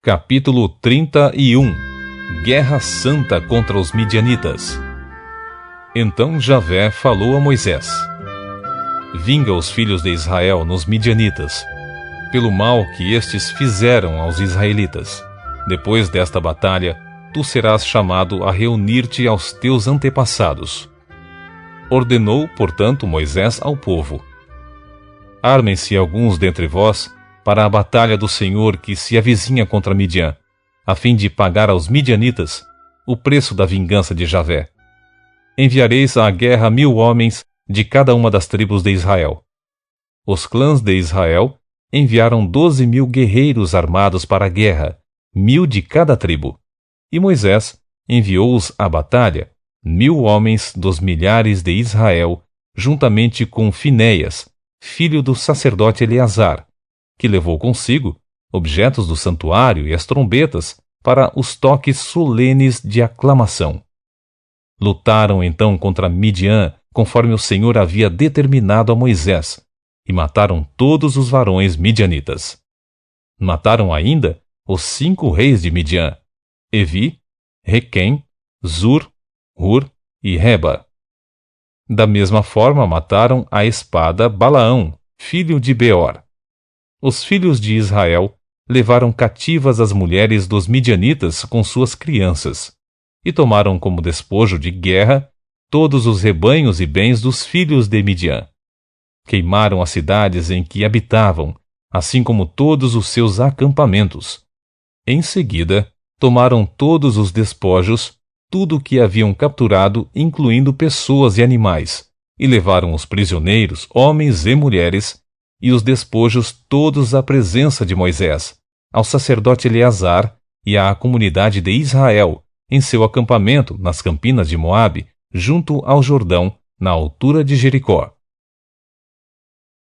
Capítulo 31. Guerra Santa contra os Midianitas. Então Javé falou a Moisés: Vinga os filhos de Israel nos Midianitas, pelo mal que estes fizeram aos israelitas. Depois desta batalha, tu serás chamado a reunir-te aos teus antepassados. Ordenou, portanto, Moisés ao povo: Armem-se alguns dentre vós para a batalha do Senhor que se avizinha contra Midian, a fim de pagar aos midianitas o preço da vingança de Javé. Enviareis à guerra 1000 homens de cada uma das tribos de Israel. Os clãs de Israel enviaram 12.000 guerreiros armados para a guerra, 1000 de cada tribo. E Moisés enviou-os à batalha, 1000 homens dos milhares de Israel, juntamente com Finéias, filho do sacerdote Eleazar, que levou consigo objetos do santuário e as trombetas para os toques solenes de aclamação. Lutaram então contra Midian, conforme o Senhor havia determinado a Moisés, e mataram todos os varões midianitas. Mataram ainda os 5 reis de Midian: Evi, Requém, Zur, Hur e Reba. Da mesma forma mataram à espada Balaão, filho de Beor. Os filhos de Israel levaram cativas as mulheres dos midianitas com suas crianças, e tomaram como despojo de guerra todos os rebanhos e bens dos filhos de Midian. Queimaram as cidades em que habitavam, assim como todos os seus acampamentos. Em seguida, tomaram todos os despojos, tudo o que haviam capturado, incluindo pessoas e animais, e levaram os prisioneiros, homens e mulheres, e os despojos todos à presença de Moisés, ao sacerdote Eleazar e à comunidade de Israel, em seu acampamento nas campinas de Moabe, junto ao Jordão, na altura de Jericó.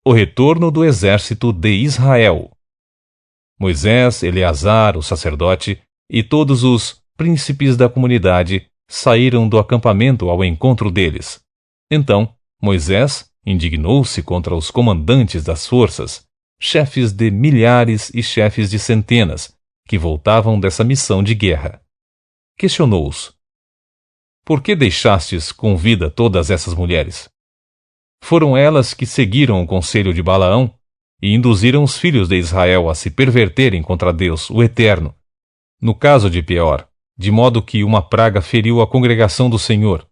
O retorno do exército de Israel. Moisés, Eleazar, o sacerdote, e todos os príncipes da comunidade saíram do acampamento ao encontro deles. Então, Moisés indignou-se contra os comandantes das forças, chefes de milhares e chefes de centenas, que voltavam dessa missão de guerra. Questionou-os: Por que deixastes com vida todas essas mulheres? Foram elas que seguiram o conselho de Balaão e induziram os filhos de Israel a se perverterem contra Deus, o Eterno, no caso de Peor, de modo que uma praga feriu a congregação do Senhor.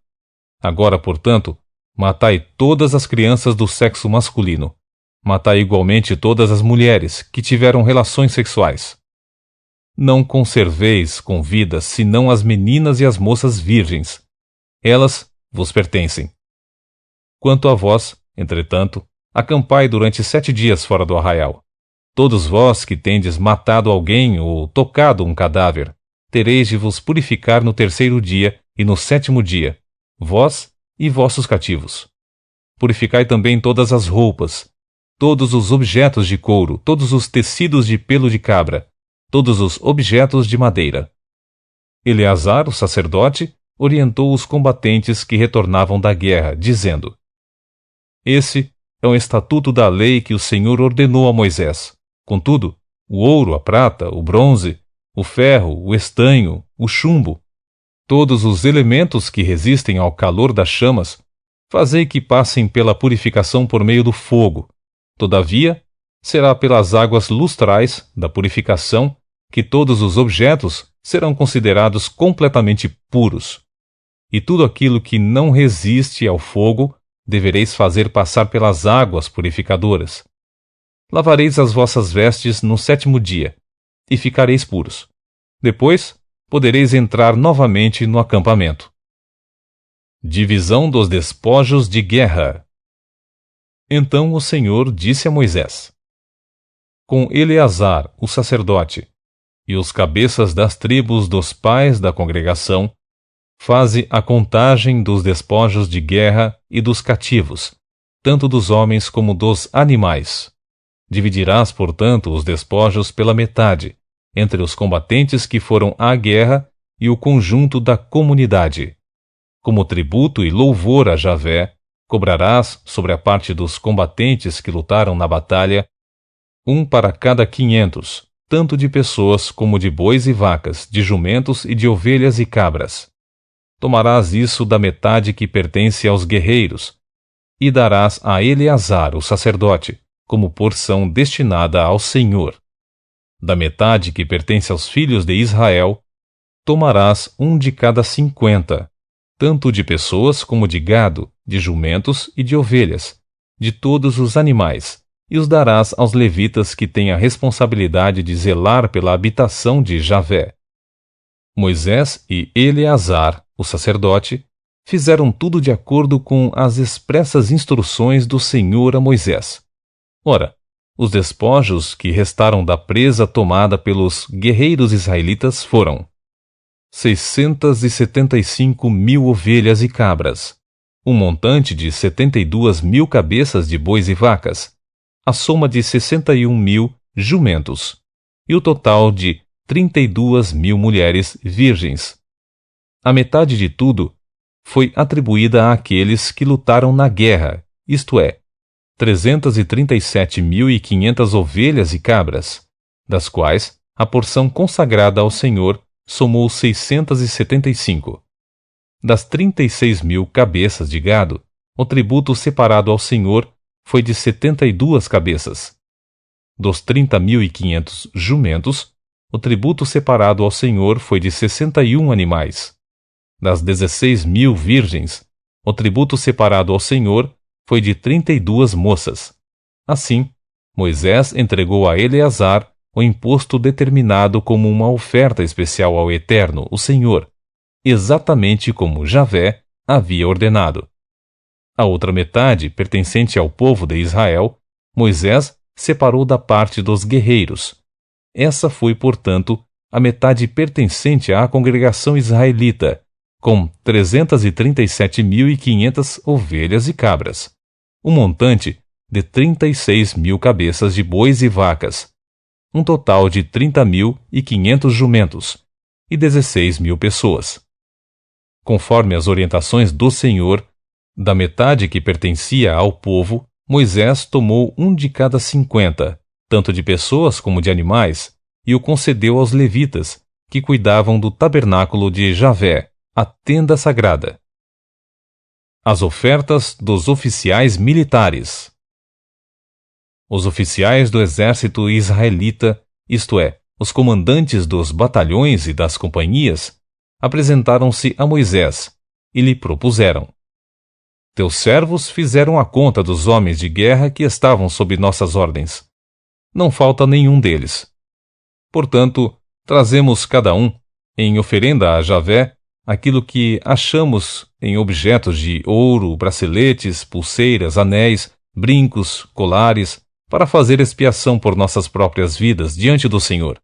Agora, portanto, matai todas as crianças do sexo masculino. Matai igualmente todas as mulheres que tiveram relações sexuais. Não conserveis com vida senão as meninas e as moças virgens. Elas vos pertencem. Quanto a vós, entretanto, acampai durante 7 dias fora do arraial. Todos vós que tendes matado alguém ou tocado um cadáver, tereis de vos purificar no 3º dia e no 7º dia, vós e vossos cativos. Purificai também todas as roupas, todos os objetos de couro, todos os tecidos de pelo de cabra, todos os objetos de madeira. Eleazar, o sacerdote, orientou os combatentes que retornavam da guerra, dizendo: Esse é um estatuto da lei que o Senhor ordenou a Moisés. Contudo, o ouro, a prata, o bronze, o ferro, o estanho, o chumbo, todos os elementos que resistem ao calor das chamas, fazei que passem pela purificação por meio do fogo. Todavia, será pelas águas lustrais da purificação que todos os objetos serão considerados completamente puros. E tudo aquilo que não resiste ao fogo devereis fazer passar pelas águas purificadoras. Lavareis as vossas vestes no 7º dia, e ficareis puros. Depois, podereis entrar novamente no acampamento. Divisão dos despojos de guerra. Então o Senhor disse a Moisés: Com Eleazar, o sacerdote, e os cabeças das tribos dos pais da congregação, faze a contagem dos despojos de guerra e dos cativos, tanto dos homens como dos animais. Dividirás, portanto, os despojos pela metade, entre os combatentes que foram à guerra e o conjunto da comunidade. Como tributo e louvor a Javé, cobrarás, sobre a parte dos combatentes que lutaram na batalha, 1 para cada 500, tanto de pessoas como de bois e vacas, de jumentos e de ovelhas e cabras. Tomarás isso da metade que pertence aos guerreiros, e darás a Eleazar, o sacerdote, como porção destinada ao Senhor. Da metade que pertence aos filhos de Israel, tomarás um de cada 50, tanto de pessoas como de gado, de jumentos e de ovelhas, de todos os animais, e os darás aos levitas que têm a responsabilidade de zelar pela habitação de Javé. Moisés e Eleazar, o sacerdote, fizeram tudo de acordo com as expressas instruções do Senhor a Moisés. Ora, os despojos que restaram da presa tomada pelos guerreiros israelitas foram 675.000 ovelhas e cabras, um montante de 72.000 cabeças de bois e vacas, a soma de 61.000 jumentos, e o total de 32.000 mulheres virgens. A metade de tudo foi atribuída àqueles que lutaram na guerra, isto é, 337.500 ovelhas e cabras, das quais a porção consagrada ao Senhor somou 675. Das 36.000 cabeças de gado, o tributo separado ao Senhor foi de 72 cabeças. Dos 30.500 jumentos, o tributo separado ao Senhor foi de 61 animais. Das 16.000 virgens, o tributo separado ao Senhor foi de 32 moças. Assim, Moisés entregou a Eleazar o imposto determinado como uma oferta especial ao Eterno, o Senhor, exatamente como Javé havia ordenado. A outra metade, pertencente ao povo de Israel, Moisés separou da parte dos guerreiros. Essa foi, portanto, a metade pertencente à congregação israelita, com 337.500 ovelhas e cabras, um montante de 36.000 cabeças de bois e vacas, um total de 30.500 jumentos e 16.000 pessoas. Conforme as orientações do Senhor, da metade que pertencia ao povo, Moisés tomou um de cada 50, tanto de pessoas como de animais, e o concedeu aos levitas, que cuidavam do tabernáculo de Javé, a tenda sagrada. As ofertas dos oficiais militares. Os oficiais do exército israelita, isto é, os comandantes dos batalhões e das companhias, apresentaram-se a Moisés e lhe propuseram: Teus servos fizeram a conta dos homens de guerra que estavam sob nossas ordens. Não falta nenhum deles. Portanto, trazemos cada um, em oferenda a Javé, aquilo que achamos em objetos de ouro, braceletes, pulseiras, anéis, brincos, colares, para fazer expiação por nossas próprias vidas diante do Senhor.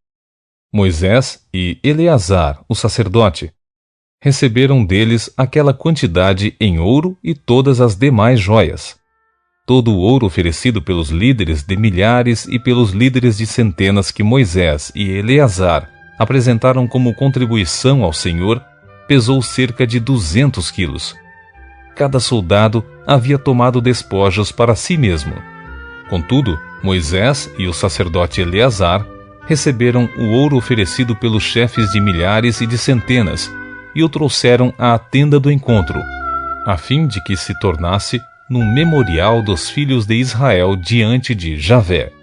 Moisés e Eleazar, o sacerdote, receberam deles aquela quantidade em ouro e todas as demais joias. Todo o ouro oferecido pelos líderes de milhares e pelos líderes de centenas que Moisés e Eleazar apresentaram como contribuição ao Senhor pesou cerca de 200 quilos. Cada soldado havia tomado despojos para si mesmo. Contudo, Moisés e o sacerdote Eleazar receberam o ouro oferecido pelos chefes de milhares e de centenas e o trouxeram à tenda do encontro, a fim de que se tornasse num memorial dos filhos de Israel diante de Javé.